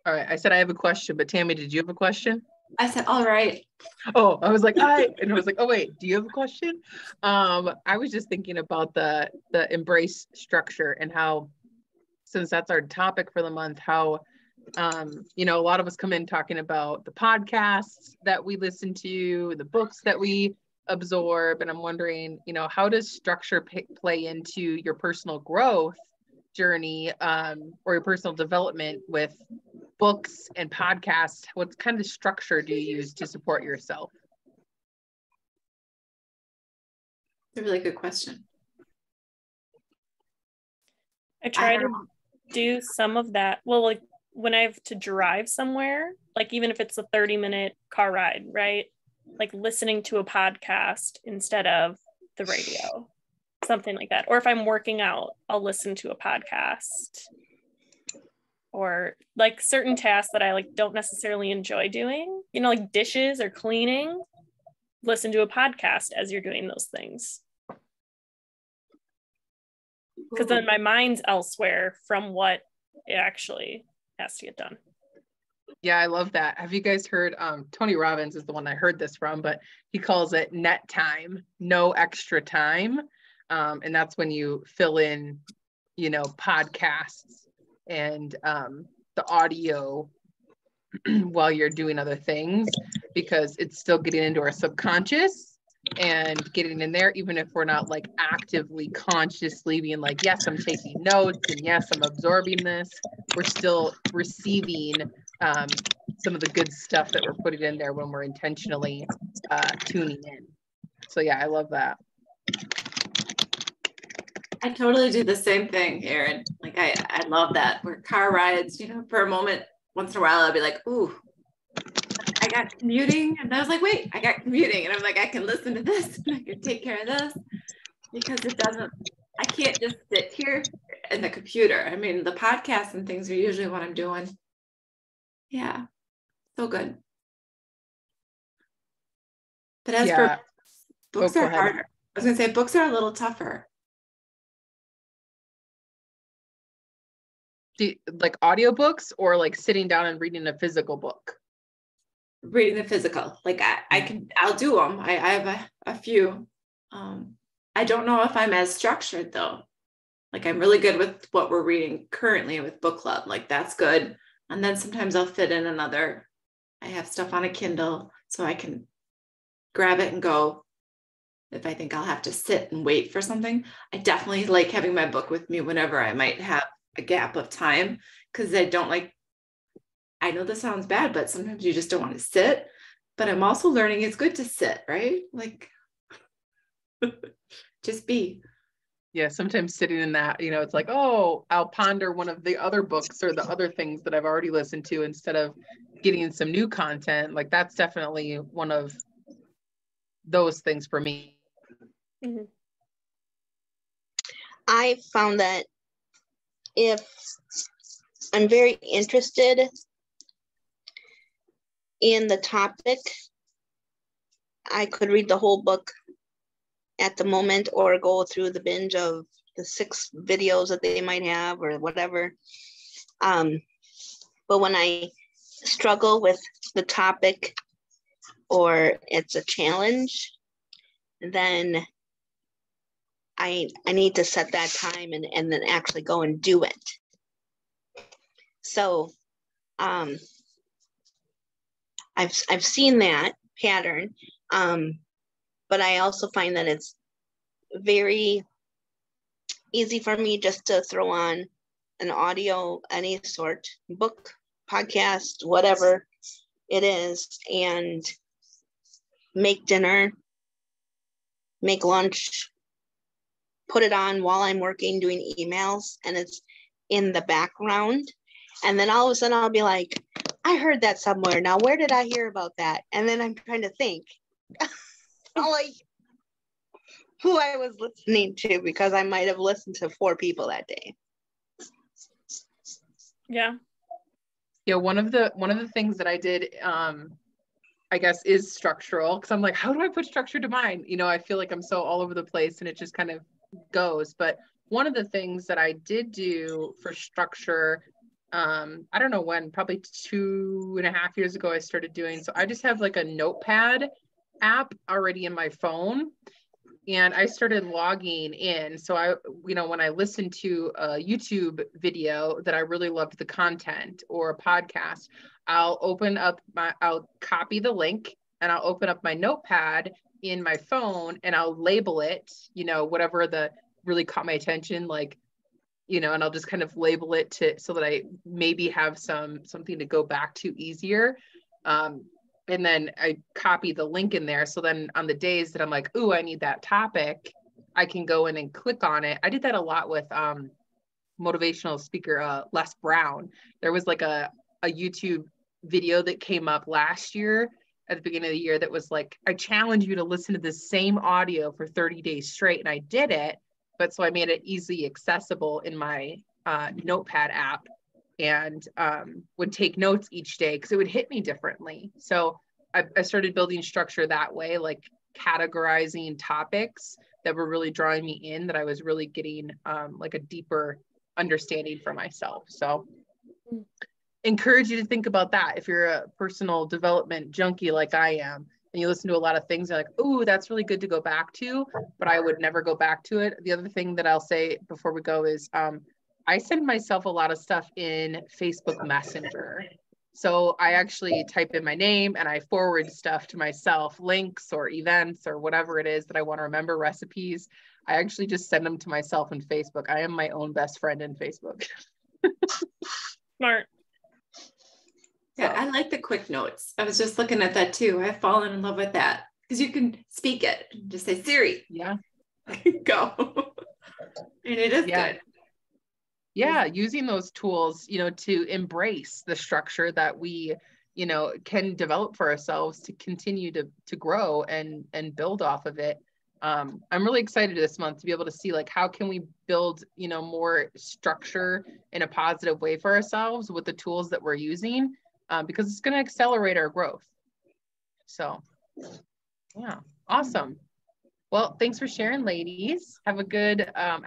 All right. I said I have a question, but Tammy, did you have a question? I said, all right. Oh, I was like, and I was like, oh wait, do you have a question? I was just thinking about the embrace structure and how, since that's our topic for the month, how you know, a lot of us come in talking about the podcasts that we listen to, the books that we absorb, and I'm wondering, you know, how does structure play into your personal growth journey, or your personal development with books and podcasts? What kind of structure do you use to support yourself? It's a really good question. I try to do some of that. Well, like when I have to drive somewhere, like even if it's a 30-minute car ride, right? Like listening to a podcast instead of the radio, something like that. Or if I'm working out, I'll listen to a podcast. Or like certain tasks that I like don't necessarily enjoy doing, you know, like dishes or cleaning, listen to a podcast as you're doing those things. Because then my mind's elsewhere from what it actually has to get done. Yeah, I love that. Have you guys heard, Tony Robbins is the one I heard this from, but he calls it net time, no extra time. And that's when you fill in, you know, podcasts and the audio while you're doing other things, because it's still getting into our subconscious and getting in there, even if we're not like actively consciously being like, yes, I'm taking notes and yes, I'm absorbing this, we're still receiving some of the good stuff that we're putting in there when we're intentionally tuning in. So yeah, I love that. I totally do the same thing, Erin. Like I love that. We're car rides, you know, for a moment, once in a while, I'll be like, ooh, I got commuting. And I was like, wait, I got commuting. And I'm like, I can listen to this and I can take care of this, because I can't just sit here in the computer. I mean, the podcasts and things are usually what I'm doing. Yeah, so good. But as for books are harder. I was gonna say books are a little tougher. Like audiobooks or like sitting down and reading a physical book? Reading the physical, like I'll do them. I have a few. I don't know if I'm as structured though. Like I'm really good with what we're reading currently with book club. Like that's good. And then sometimes I'll fit in another. I have stuff on a Kindle so I can grab it and go if I think I'll have to sit and wait for something. I definitely like having my book with me whenever I might have a gap of time, because I know this sounds bad, but sometimes you just don't want to sit. But I'm also learning it's good to sit, right? Like just be. Yeah, sometimes sitting in that, you know, it's like, oh, I'll ponder one of the other books or the other things that I've already listened to instead of getting some new content. Like that's definitely one of those things for me. Mm-hmm. I found that if I'm very interested in the topic, I could read the whole book at the moment or go through the binge of the 6 videos that they might have or whatever. But when I struggle with the topic or it's a challenge, then I need to set that time and then actually go and do it. So I've seen that pattern, but I also find that it's very easy for me just to throw on an audio, any sort, book, podcast, whatever it is, and make dinner, make lunch, put it on while I'm working, doing emails, and it's in the background. And then all of a sudden I'll be like, I heard that somewhere. Now, where did I hear about that? And then I'm trying to think like who I was listening to, because I might have listened to 4 people that day. Yeah. Yeah, one of the things that I did, I guess, is structural, because I'm like, how do I put structure to mine? You know, I feel like I'm so all over the place and it just kind of goes. But one of the things that I did do for structure I don't know when, probably 2.5 years ago, I started doing. So I just have like a notepad app already in my phone. And I started logging in. So I, when I listened to a YouTube video that I really loved the content, or a podcast, I'll copy the link and I'll open up my notepad in my phone and I'll label it, whatever the really caught my attention, like, and I'll just kind of label it so that I maybe have something to go back to easier. And then I copy the link in there. So then on the days that I'm like, ooh, I need that topic, I can go in and click on it. I did that a lot with motivational speaker Les Brown. There was like a YouTube video that came up last year at the beginning of the year that was like, I challenge you to listen to the same audio for 30 days straight. And I did it. But so I made it easily accessible in my notepad app, and would take notes each day because it would hit me differently. So I started building structure that way, like categorizing topics that were really drawing me in, that I was really getting like a deeper understanding for myself. So encourage you to think about that. If you're a personal development junkie like I am, and you listen to a lot of things, you're like, oh, that's really good to go back to, but I would never go back to it. The other thing that I'll say before we go is I send myself a lot of stuff in Facebook Messenger. So I actually type in my name and I forward stuff to myself, links or events or whatever it is that I want to remember, recipes. I actually just send them to myself in Facebook. I am my own best friend in Facebook. Smart. Yeah, I like the quick notes. I was just looking at that too. I've fallen in love with that because you can speak it. Just say, Siri. Yeah. Go. And it is good. Yeah, using those tools, to embrace the structure that we, can develop for ourselves to continue to grow and build off of it. I'm really excited this month to be able to see, like, how can we build, more structure in a positive way for ourselves with the tools that we're using. Because it's going to accelerate our growth. So, yeah, awesome. Well, thanks for sharing, ladies. Have a good afternoon.